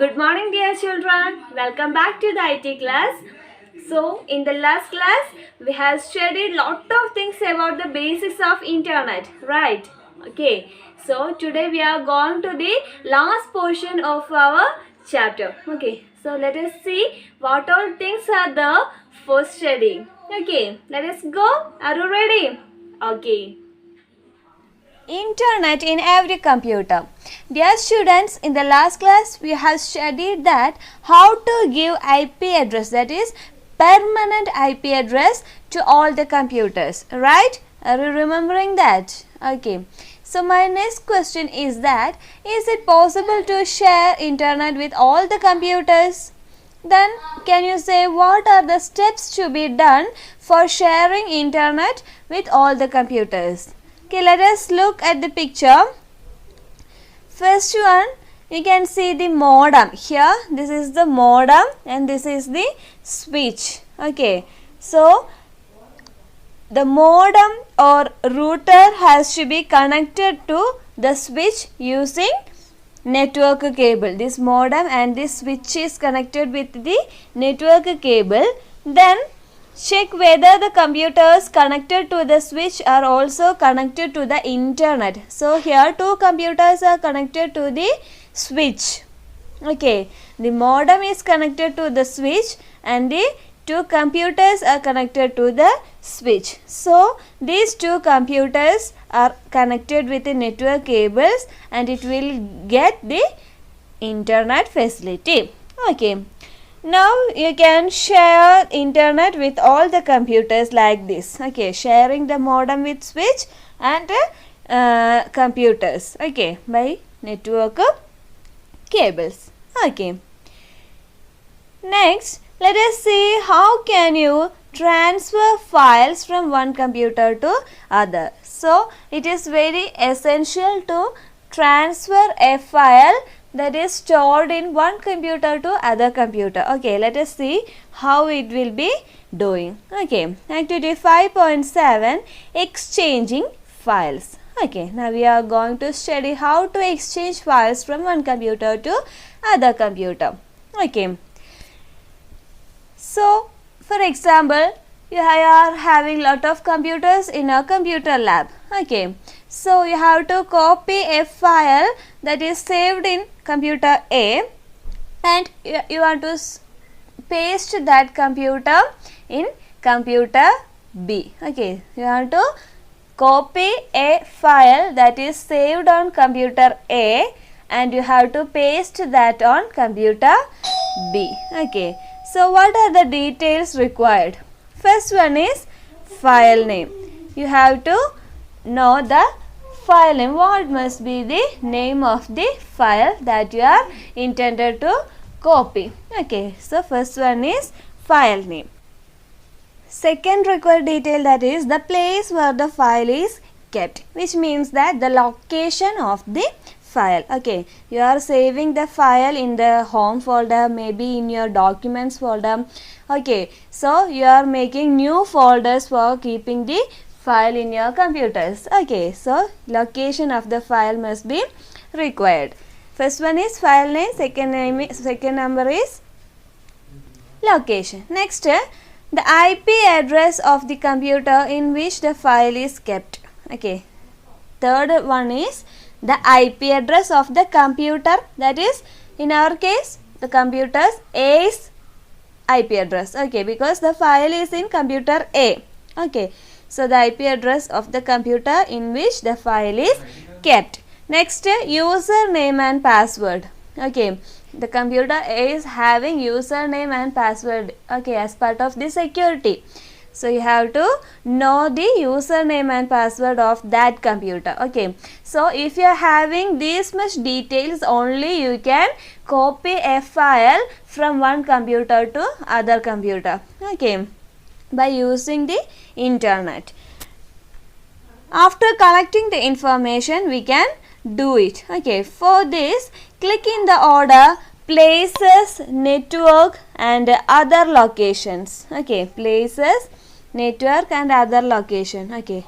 Good morning, dear children. Welcome back to the IT class. So, in the last class, we have studied lot of things about the basics of internet, right? Okay. So, today we are going to the last portion of our chapter. Okay. So, let us see what all things are there for studying. Okay. Let us go. Are you ready? Okay. Internet in every computer. Dear students, in the last class we have studied that how to give IP address, that is permanent IP address to all the computers, right? Are you remembering that? Okay. So my next question is that is it possible to share internet with all the computers? Then can you say what are the steps to be done for sharing internet with all the computers? Okay, let us look at the picture. First one, you can see the modem. Here, this is the modem and this is the switch. Okay, so the modem or router has to be connected to the switch using network cable. This modem and this switch is connected with the network cable. Then check whether the computers connected to the switch are also connected to the internet. So here two computers are connected to the switch. Okay, the modem is connected to the switch and the two computers are connected to the switch. So these two computers are connected with the network cables and it will get the internet facility. Okay. Now you can share internet with all the computers like this. Okay, sharing the modem with switch and computers. Okay, by network cables. Okay. Next, let us see how can you transfer files from one computer to other. So it is very essential to transfer a file that is stored in one computer to other computer. Okay, let us see how it will be doing. Okay, activity 5.7, exchanging files. Okay, now we are going to study how to exchange files from one computer to other computer. Okay, so for example, you are having lot of computers in a computer lab. Okay, so you have to copy a file that is saved in computer A and you want to paste that computer in computer B. Okay, you want to copy a file that is saved on computer A and you have to paste that on computer B. Okay, so what are the details required? First one is file name. You have to know the file name. What must be the name of the file that you are intended to copy? Okay, so first one is file name. Second required detail, that is the place where the file is kept, which means that the location of the file. Okay, you are saving the file in the home folder, maybe in your documents folder. Okay, so you are making new folders for keeping the file in your computers. Okay, so location of the file must be required. First one is file name, second number is location. Next, the IP address of the computer in which the file is kept. Okay, third one is the IP address of the computer, that is in our case the computer's A's IP address. Okay, because the file is in computer A. Okay, so the IP address of the computer in which the file is kept. Next, username and password. Okay, the computer is having username and password, okay, as part of the security. So you have to know the username and password of that computer. Okay, so if you are having this much details only, you can copy a file from one computer to other computer. Okay, by using the internet. After collecting the information, we can do it. Okay, for this, click in the order places, network and other locations. Okay, places, network and other location. Okay,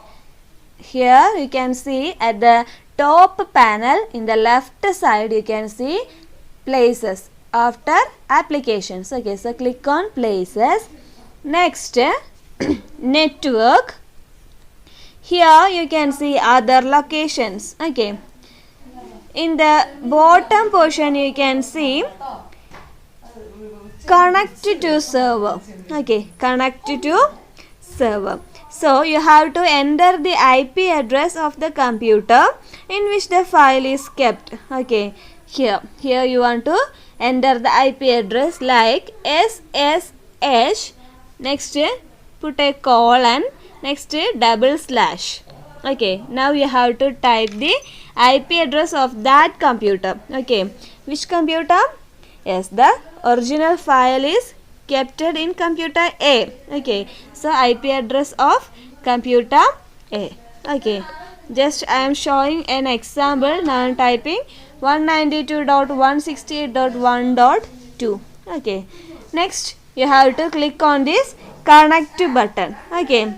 here you can see at the top panel in the left side you can see places. after applications. Okay, so click on places. Next, network. Here you can see other locations. Okay, in the bottom portion you can see connect to server. Okay, connect to server. So you have to enter the IP address of the computer in which the file is kept. Okay, here you want to enter the IP address like SSH. Next put a colon, next double slash. Okay, now you have to type the IP address of that computer. Okay, which computer? Yes, the original file is kept in computer A. Okay, so IP address of computer A. Okay, just I am showing an example. Now I am typing 192.168.1.2. Okay, next you have to click on this connect button. Okay,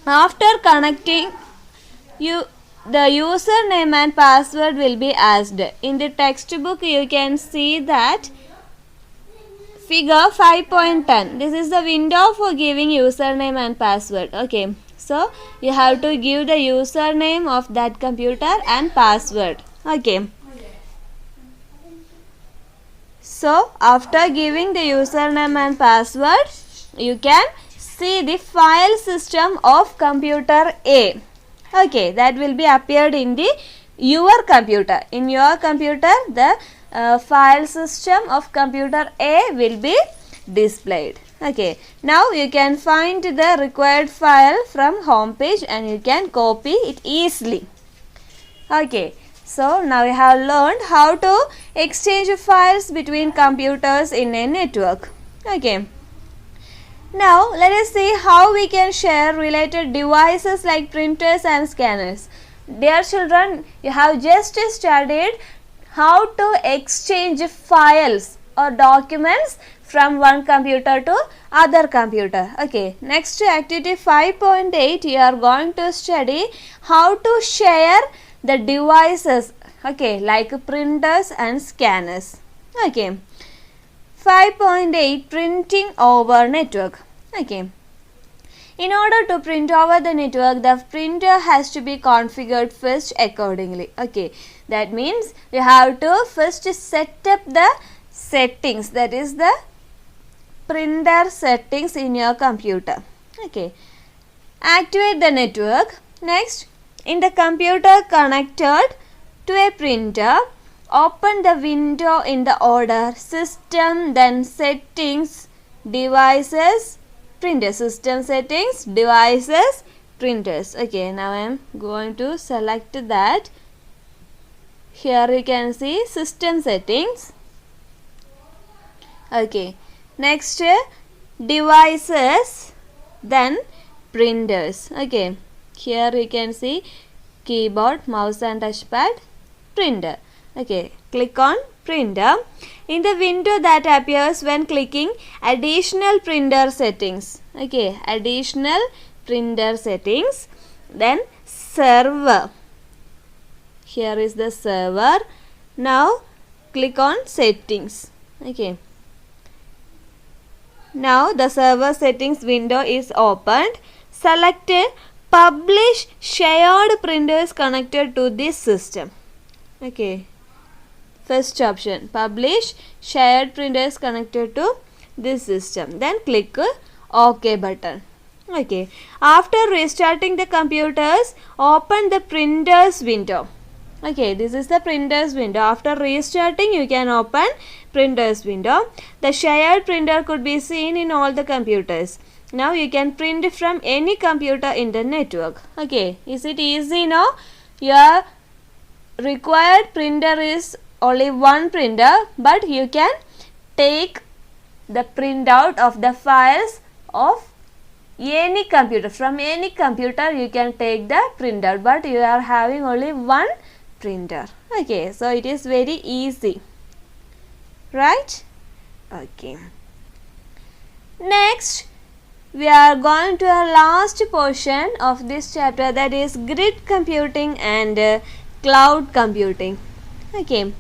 after connecting, the username and password will be asked. In the textbook you can see that figure 5.10. This is the window for giving username and password. Okay, so you have to give the username of that computer and password. Okay, so after giving the username and password, you can see the file system of computer A. Okay, that will be appeared in your computer. In your computer, the file system of computer A will be displayed. Okay, now you can find the required file from home page and you can copy it easily. Okay, so now you have learned how to exchange files between computers in a network. Okay, now let us see how we can share related devices like printers and scanners. Dear children, you have just studied how to exchange files or documents from one computer to other computer. Okay, next activity 5.8 you are going to study how to share the devices, okay, like printers and scanners. Okay, 5.8 printing over network. Okay, in order to print over the network, the printer has to be configured first accordingly. Okay, that means you have to first set up the settings, that is the printer settings in your computer. Okay, activate the network. Next, in the computer connected to a printer, open the window in the order system, then settings, devices, printer. System settings, devices, printers. Okay, now I am going to select that. Here you can see system settings. Okay, next devices, then printers. Okay, here you can see keyboard, mouse and touchpad, printer. Okay, click on printer. In the window that appears when clicking additional printer settings. Okay, additional printer settings, then server. Here is the server. Now click on settings. Okay, now the server settings window is opened. Select publish shared printers connected to this system. Okay, first option, publish shared printers connected to this system. Then click OK button. Okay, after restarting the computers, open the printers window. Okay, this is the printers window. After restarting, you can open printers window. The shared printer could be seen in all the computers. Now you can print from any computer in the network. Okay, is it easy now? Your required printer is only one printer, but you can take the printout of the files of any computer. From any computer you can take the printout, but you are having only one printer. Okay, so it is very easy, right? Okay, next we are going to our last portion of this chapter, that is grid computing and cloud computing. Okay,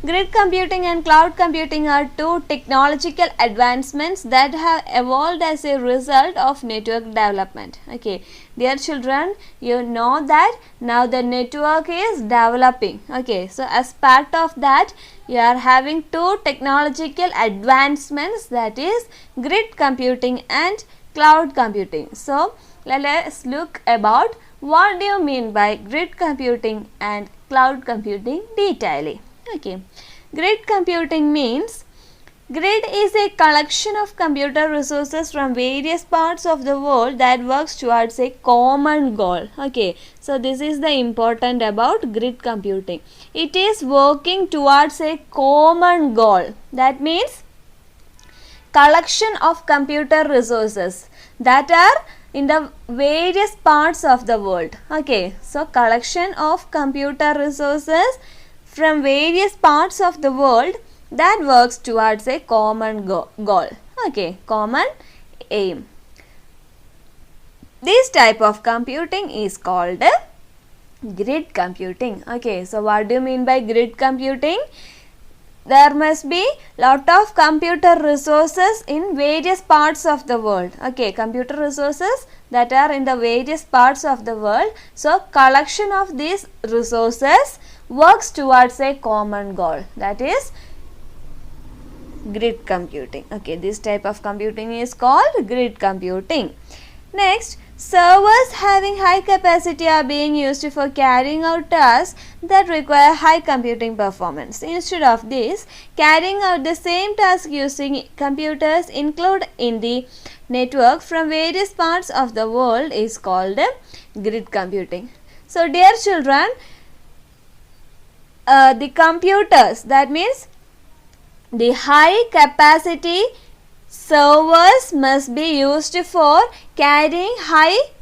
Grid computing and cloud computing are two technological advancements that have evolved as a result of network development. Okay, dear children, you know that now the network is developing. Okay, so as part of that, you are having two technological advancements, that is grid computing and cloud computing. So let us look about what do you mean by grid computing and cloud computing detailing. Okay, grid computing means grid is a collection of computer resources from various parts of the world that works towards a common goal. Okay, so this is the important about grid computing. It is working towards a common goal. That means collection of computer resources that are in the various parts of the world. Okay, so collection of computer resources from various parts of the world that works towards a common goal. Okay, common aim. This type of computing is called grid computing. Okay, so what do you mean by grid computing? There must be lot of computer resources in various parts of the world. Okay, computer resources that are in the various parts of the world. So collection of these resources works towards a common goal, that is grid computing. Okay, this type of computing is called grid computing. Next, servers having high capacity are being used for carrying out tasks that require high computing performance. Instead of this, carrying out the same task using computers included in the network from various parts of the world is called grid computing. So dear children, the computers, that means the high capacity servers must be used for carrying high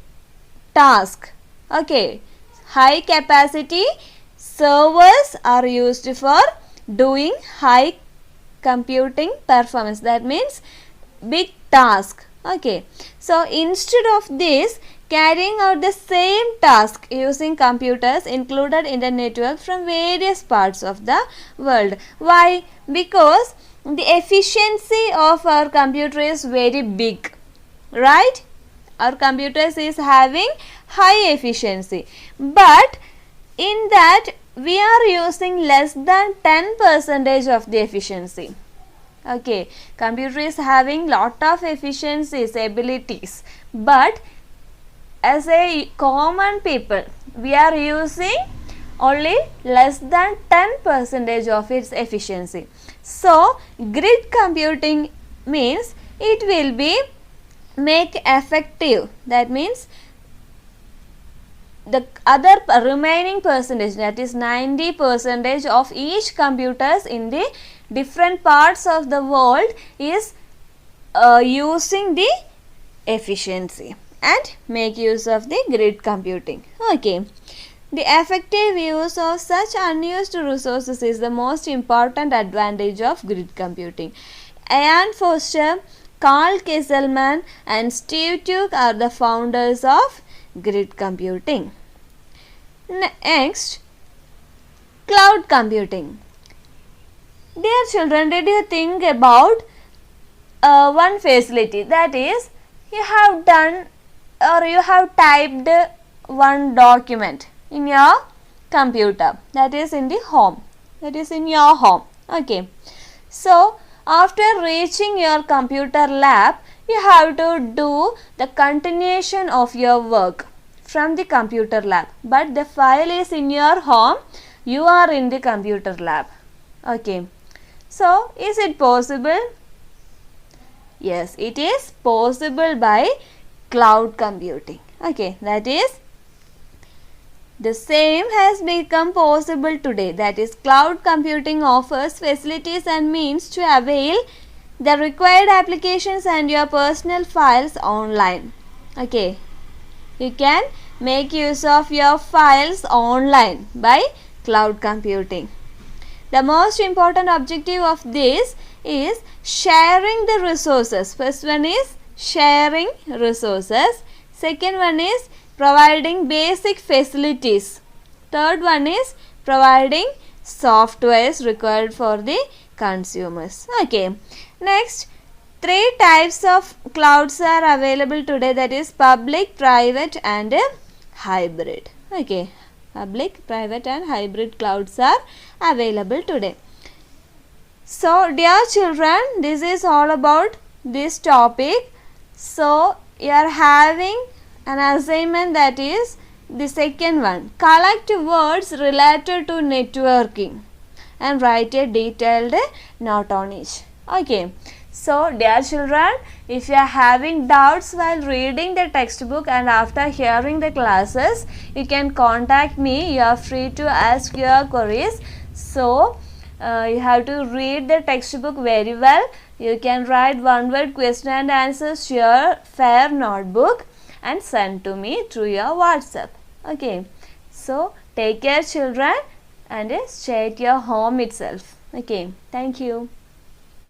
task. Okay, high capacity servers are used for doing high computing performance, that means big task. Okay, so instead of this, carrying out the same task using computers included in the network from various parts of the world. Why? Because the efficiency of our computer is very big, right? Our computers is having high efficiency, but in that we are using less than 10% of the efficiency. Okay, computer is having lot of efficiencies, abilities, but as a common people, we are using only less than 10% of its efficiency. So grid computing means it will be make effective, that means the other remaining percentage, that is 90% of each computers in the different parts of the world is using the efficiency and make use of the grid computing. Okay, the effective use of such unused resources is the most important advantage of grid computing. Ian Foster, Carl Kesselman and Steve Tuke are the founders of grid computing. Next, cloud computing. Dear children, did you think about one facility, that is you have done or you have typed one document in your computer, that is in the home, that is in your home. Okay, so after reaching your computer lab, you have to do the continuation of your work from the computer lab, but the file is in your home, you are in the computer lab. Okay, so is it possible? Yes, it is possible by cloud computing. Okay, that is the same has become possible today, that is cloud computing offers facilities and means to avail the required applications and your personal files online. Okay, you can make use of your files online by cloud computing. The most important objective of this is sharing the resources. First one is sharing resources. Second one is providing basic facilities. Third one is providing softwares required for the consumers. Okay, next, 3 types of clouds are available today, that is public, private and hybrid. Okay, public, private and hybrid clouds are available today. So dear children, this is all about this topic. So you are having an assignment, that is the second one. Collect words related to networking and write a detailed note on each. Okay. So dear children, if you are having doubts while reading the textbook and after hearing the classes, you can contact me. You are free to ask your queries. So you have to read the textbook very well. You can write one-word question and answers to your fair notebook and send to me through your WhatsApp. Okay. So take care children and stay at your home itself. Okay. Thank you.